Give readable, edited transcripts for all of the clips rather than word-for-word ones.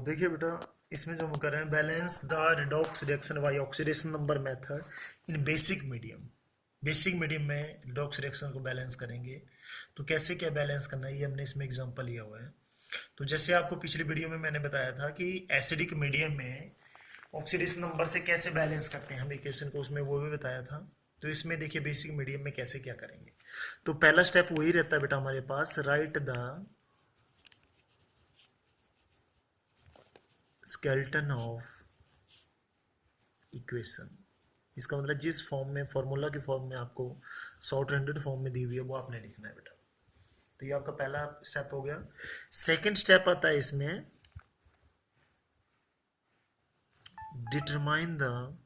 देखिए बेटा, इसमें जो हम कर रहे हैं, balance the redox reaction by oxidation number method in basic medium. Basic medium में रिडॉक्स रिएक्शन को बैलेंस करेंगे। तो कैसे क्या बैलेंस करना है, ये हमने इसमें एग्जांपल लिया हुआ है। तो जैसे आपको पिछली वीडियो में मैंने बताया था कि एसिडिक मीडियम में ऑक्सीडेशन नंबर से कैसे बैलेंस करते हैं हम इक्वेशन को, उसमें वो भी बताया था। तो इसमें देखिए बेसिक मीडियम में कैसे क्या करेंगे। तो पहला स्टेप वही रहता है बेटा हमारे पास, write the skeleton of equation. इसका मतलब जिस फॉर्म में, फॉर्मूला के फॉर्म में आपको शॉर्ट हैंडेड फॉर्म में दी हुई है वो आपने लिखना है बेटा। तो ये आपका पहला स्टेप हो गया। सेकंड स्टेप आता है इसमें, determine the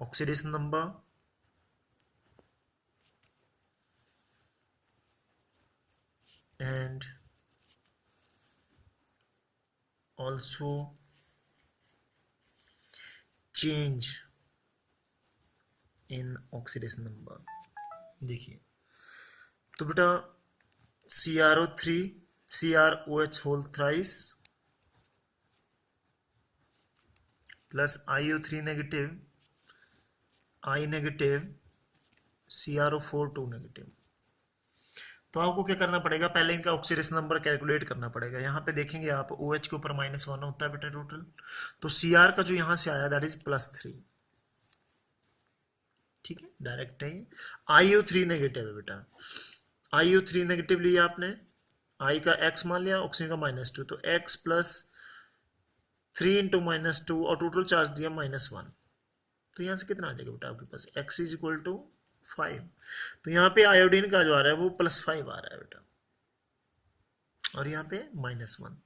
oxidation number and also change in oxidation number. देखिए तो बेटा, CrO3 CrOH whole thrice plus IO3 negative I negative CrO4 2 negative. तो आपको क्या करना पड़ेगा, पहले इनका ऑक्सीडेशन नंबर कैलकुलेट करना पड़ेगा। यहाँ पे देखेंगे आप, OH के ऊपर -1 होता है बेटा टोटल। तो Cr का जो यहाँ से आया दैट इज +3, ठीक है, डायरेक्ट है। IO3 नेगेटिव है बेटा, IO3 नेगेटिव लिया आपने, I का x मान लिया, ऑक्सीजन का -2, तो x प्लस 3 इंटू -2 और टोटल चार्ज दिया -1। तो यहाँ से कितना आ जाएगा बेटा आपके पास, x इज इक्वल टू 5। तो यहाँ पे आयोडीन का जो आ रहा है वो +5 आ रहा है बेटा, और यहाँ पे -1।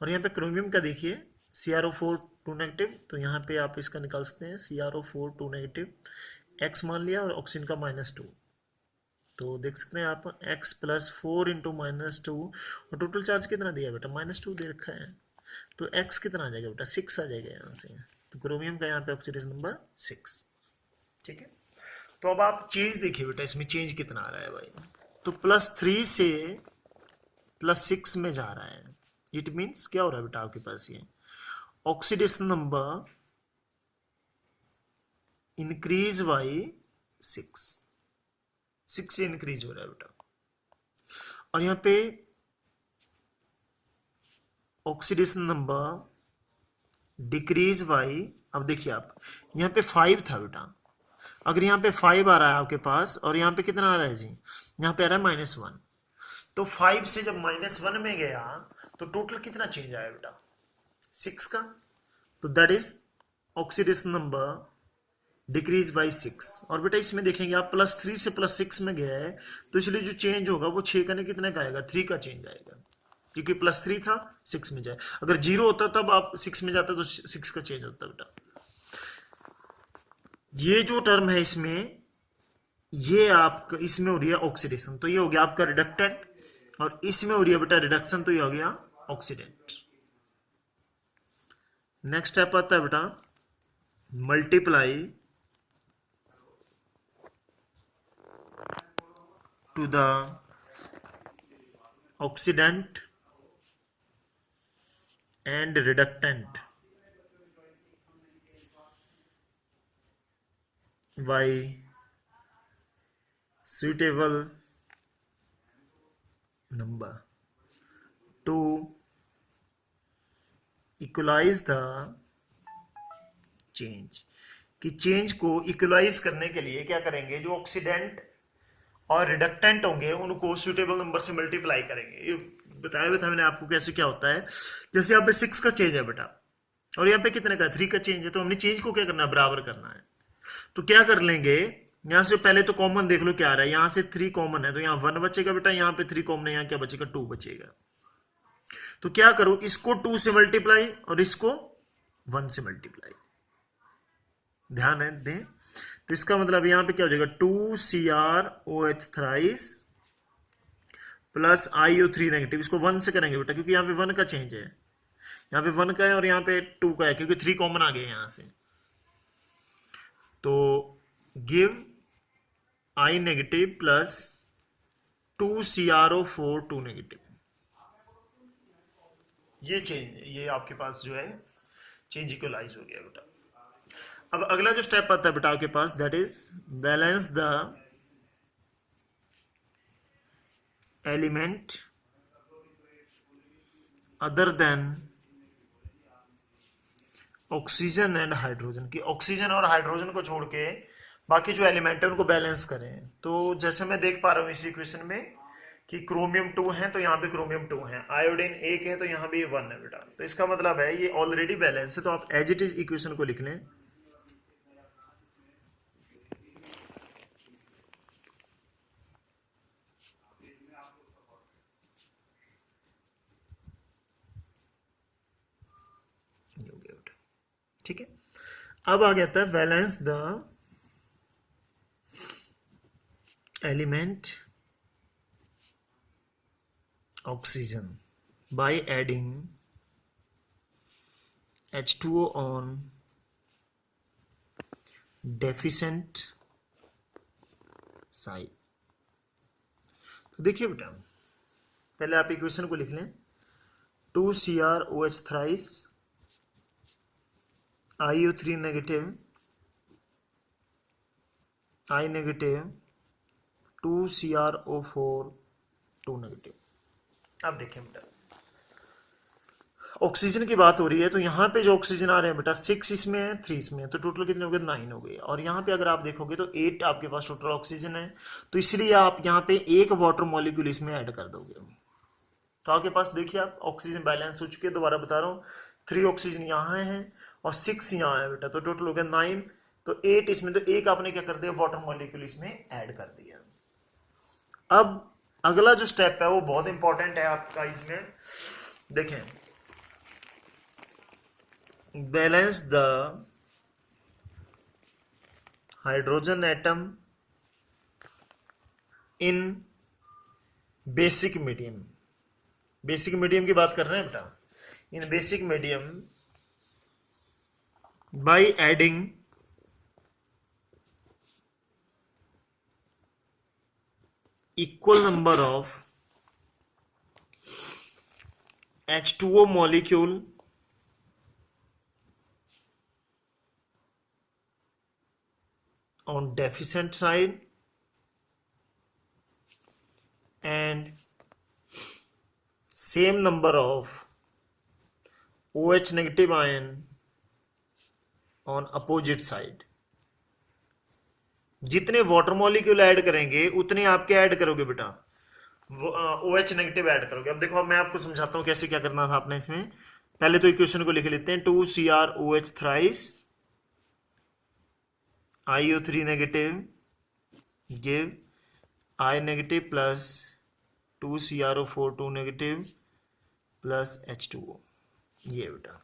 और यहाँ पे क्रोमियम का देखिए, CrO4 2 नेगेटिव, तो यहाँ पे आप इसका निकाल सकते हैं, CrO4 2 नेगेटिव, x मान लिया और ऑक्सीजन का -2। तो देख सकते हैं आप, x प्लस 4 इंटू -2 और टोटल चार्ज कितना दिया बेटा, -2 दे रखा है। तो x कितना आ जाएगा बेटा, 6 आ जाएगा यहाँ से। तो क्रोमियम का यहाँ पे ऑक्सीडेशन नंबर 6, ठीक है। तो अब आप चेंज देखिए बेटा, इसमें चेंज कितना आ रहा है भाई। तो +3 से +6 में जा रहा है। इट मीन्स क्या हो रहा है बेटा आपके पास, ये ऑक्सीडेशन नंबर इंक्रीज बाई 6 से इंक्रीज हो रहा है बेटा। और यहाँ पे ऑक्सीडेशन नंबर डिक्रीज बाई, अब देखिए आप, यहाँ पे 5 था बेटा, अगर यहाँ पे 5 आ रहा है आपके पास और यहाँ पे कितना आ रहा है जी, यहाँ पे आ रहा है -1। तो 5 से जब -1 में गया तो टोटल कितना चेंज आया बेटा, 6 का। तो that is oxidation number decrease by 6। और बेटा इसमें देखेंगे आप, +3 से +6 में गया है, तो इसलिए जो चेंज होगा वो 6 का नहीं, कितने का आएगा, 3 का चेंज आएगा, क्योंकि +3 था 6 में जाए। अगर 0 होता तब आप 6 में जाता तो 6 का चेंज होता बेटा। ये जो टर्म है इसमें, ये आपका इसमें हो रही है ऑक्सीडेशन, तो ये हो गया आपका रिडक्टेंट, और इसमें हो रही है बेटा रिडक्शन, तो ये हो गया ऑक्सीडेंट। नेक्स्ट स्टेप आता है बेटा, multiply to the oxidant and reductant by suitable number to equalize the change। कि चेंज को इक्वलाइज करने के लिए क्या करेंगे, जो ऑक्सीडेंट और रिडक्टेंट होंगे उनको सुटेबल नंबर से मल्टीप्लाई करेंगे। ये बताया हुआ था मैंने आपको कैसे क्या होता है। जैसे यहाँ पे 6 का चेंज है बेटा, और यहाँ पे कितने का, 3 का चेंज है, तो हमने चेंज को क्या करना है, बराबर करना है। तो क्या कर लेंगे, यहां से पहले तो कॉमन देख लो क्या आ रहा है, यहां से 3 कॉमन है तो यहां 1 बचेगा बेटा, यहां पे 3 कॉमन है, यहां क्या बचेगा, 2 बचेगा। तो क्या करो, इसको 2 से मल्टीप्लाई और इसको 1 से मल्टीप्लाई, ध्यान है दें। तो इसका मतलब यहां पे क्या हो जाएगा, 2CrOH thrice plus IO3 negative, इसको 1 से करेंगे बेटा, क्योंकि यहां पे 1 का चेंज है, यहां पे 1 का है और यहां पे 2 का है, क्योंकि 3 कॉमन आ गए यहां से। तो give I negative plus 2CrO4 2 negative. ये चेंज, ये आपके पास जो है चेंज इक्वलाइज हो गया बेटा। अब अगला जो स्टेप आता है बेटा आपके पास, that is balance the element other than oxygen and hydrogen, की ऑक्सीजन और हाइड्रोजन को छोड़ के बाकी जो एलिमेंट है उनको बैलेंस करें। तो जैसे मैं देख पा रहा हूँ इस इक्वेशन में कि क्रोमियम 2 है तो यहाँ पे क्रोमियम 2 है, आयोडीन 1 है तो यहाँ पे 1 है बेटा। तो इसका मतलब है ये ऑलरेडी बैलेंस है, तो आप एज इट इज इक्वेशन को लिख लें। ठीक है, अब आ गया था balance the element oxygen by adding H2O on deficient side। तो देखिए बेटा, पहले आप इक्वेशन को लिख लें, 2CrOH thrice IO3 negative I negative 2CrO4 2 negative. अब देखें बेटा, ऑक्सीजन की बात हो रही है तो यहाँ पे जो ऑक्सीजन आ रहे हैं बेटा 6 इसमें है, 3 इसमें है, तो टोटल कितने हो गए, 9 हो गए। और यहाँ पे अगर आप देखोगे तो 8 आपके पास टोटल ऑक्सीजन है, तो इसलिए आप यहाँ पे एक वाटर मॉलिक्यूल इसमें ऐड कर दोगे। तो आपके पास देखिए आप ऑक्सीजन बैलेंस हो चुके हैं। दोबारा बता रहा हूँ, 3 ऑक्सीजन यहाँ है और 6 यहाँ है बेटा, तो टोटल हो गया 9। तो 8 इसमें, तो एक आपने क्या कर दिया, वाटर मॉलिक्यूल इसमें ऐड कर दिया। अब अगला जो स्टेप है वो बहुत इंपॉर्टेंट है आपका इसमें, देखें, balance the hydrogen atom in basic medium. Basic medium की बात कर रहे हैं बेटा, in basic medium by adding equal number of H2O molecule on deficient side and same number of OH negative ion on opposite side। जितने water molecule add करेंगे उतने आपके ऐड करोगे बेटा, OH नेगेटिव ऐड करोगे। अब देखो, अब मैं आपको समझाता हूं कैसे क्या करना था आपने इसमें। पहले तो इक्वेशन को लिख लेते हैं, 2CrOH thrice IO3 negative give I negative plus 2CrO4 2 negative plus H2O, ये बेटा।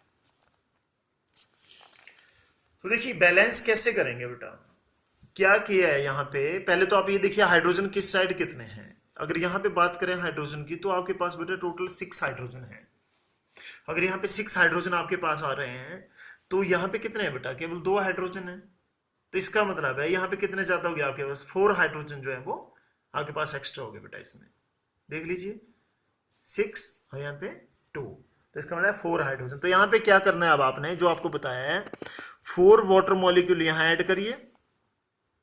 तो देखिए बैलेंस कैसे करेंगे बेटा, क्या किया है यहाँ पे। पहले तो आप ये देखिए हाइड्रोजन किस साइड कितने हैं। अगर यहाँ पे बात करें हाइड्रोजन की तो आपके पास बेटा टोटल 6 हाइड्रोजन है। अगर यहाँ पे 6 हाइड्रोजन आपके पास आ रहे हैं तो यहाँ पे कितने हैं बेटा, केवल 2 हाइड्रोजन है। तो इसका मतलब है यहाँ पे कितने ज्यादा हो गया आपके पास, 4 हाइड्रोजन जो है वो आपके पास एक्स्ट्रा हो गए बेटा। इसमें देख लीजिए 6 और यहाँ पे 2, तो इसका मतलब 4 हाइड्रोजन। तो यहाँ पे क्या करना है, अब आपने जो आपको बताया है 4 वाटर मॉलिक्यूल यहाँ ऐड करिए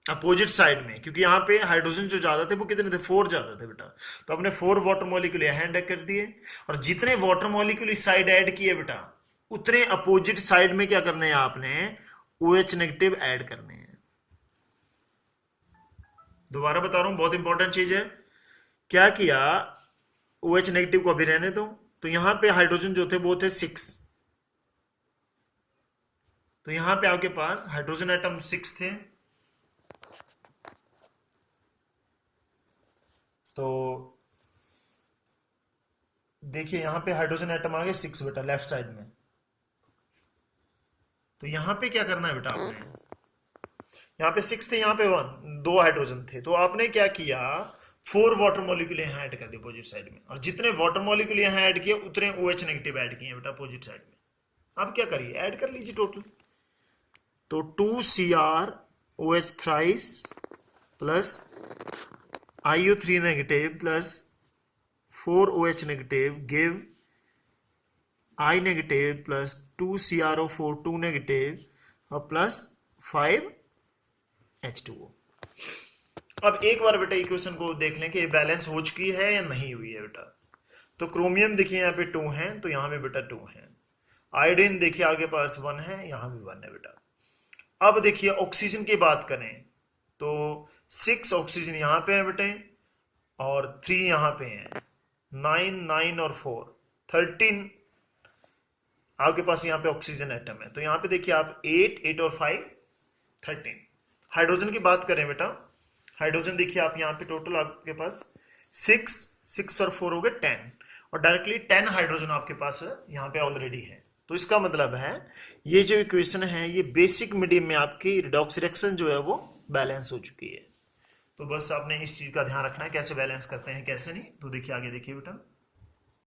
अपोजिट साइड में, क्योंकि यहाँ पे हाइड्रोजन जो ज्यादा थे वो कितने थे, 4 ज्यादा थे बेटा। तो अपने 4 वाटर मॉलिक्यूल यहाँ ऐड कर दिए, और जितने वाटर मॉलिक्यूल इस साइड ऐड किए बेटा उतने अपोजिट साइड में क्या करने हैं आपने, OH नेगेटिव ऐड करने हैं। दोबारा बता रहा हूं, बहुत इंपॉर्टेंट चीज है। क्या किया, OH नेगेटिव को अभी रहने दो, तो यहां पे हाइड्रोजन जो थे वो थे 6, तो यहां पे आपके पास हाइड्रोजन एटम 6 थे। तो देखिए यहां पे हाइड्रोजन एटम आ गए 6 बेटा लेफ्ट साइड में। तो यहां पे क्या करना है बेटा आपने, यहाँ पे 6 थे, यहाँ पे 2 हाइड्रोजन थे, तो आपने क्या किया, 4 वाटर मॉलिक्यूल यहाँ ऐड कर दिए अपोजिट साइड में, और जितने वाटर मॉलिक्यूल यहाँ ऐड किए उतने OH नेगेटिव ऐड किए बेटा अपोजिट साइड में। अब क्या करिए, ऐड कर लीजिए टोटल। तो 2CrOH thrice plus IO3 negative plus 4 OH negative give I negative plus 2CrO4 2 negative और प्लस 5H2O। अब एक बार बेटा इक्वेशन को देख लें कि ये बैलेंस हो चुकी है या नहीं हुई है बेटा। तो क्रोमियम देखिए यहाँ पे 2 है तो यहाँ पे बेटा 2 है। आयोडीन देखिए आगे पास 1 है, यहाँ भी 1 है बेटा। अब देखिए ऑक्सीजन की बात करें तो 6 ऑक्सीजन यहाँ पे है बेटे और 3 यहाँ पे है, 9 9 और 4 13 आपके पास यहाँ पे ऑक्सीजन एटम है। तो यहाँ पे देखिए आप 8 8 और 5 13। हाइड्रोजन की बात करें बेटा, हाइड्रोजन देखिए आप यहाँ पे टोटल आपके पास 6 6 और 4 हो गए 10 और डायरेक्टली 10 हाइड्रोजन आपके पास यहाँ पे ऑलरेडी है। तो इसका मतलब है ये जो इक्वेशन है ये बेसिक मीडियम में आपकी रिडॉक्स रिएक्शन जो है वो बैलेंस हो चुकी है। तो बस आपने इस चीज का ध्यान रखना है कैसे बैलेंस करते हैं कैसे नहीं। तो देखिए आगे देखिए बेटा,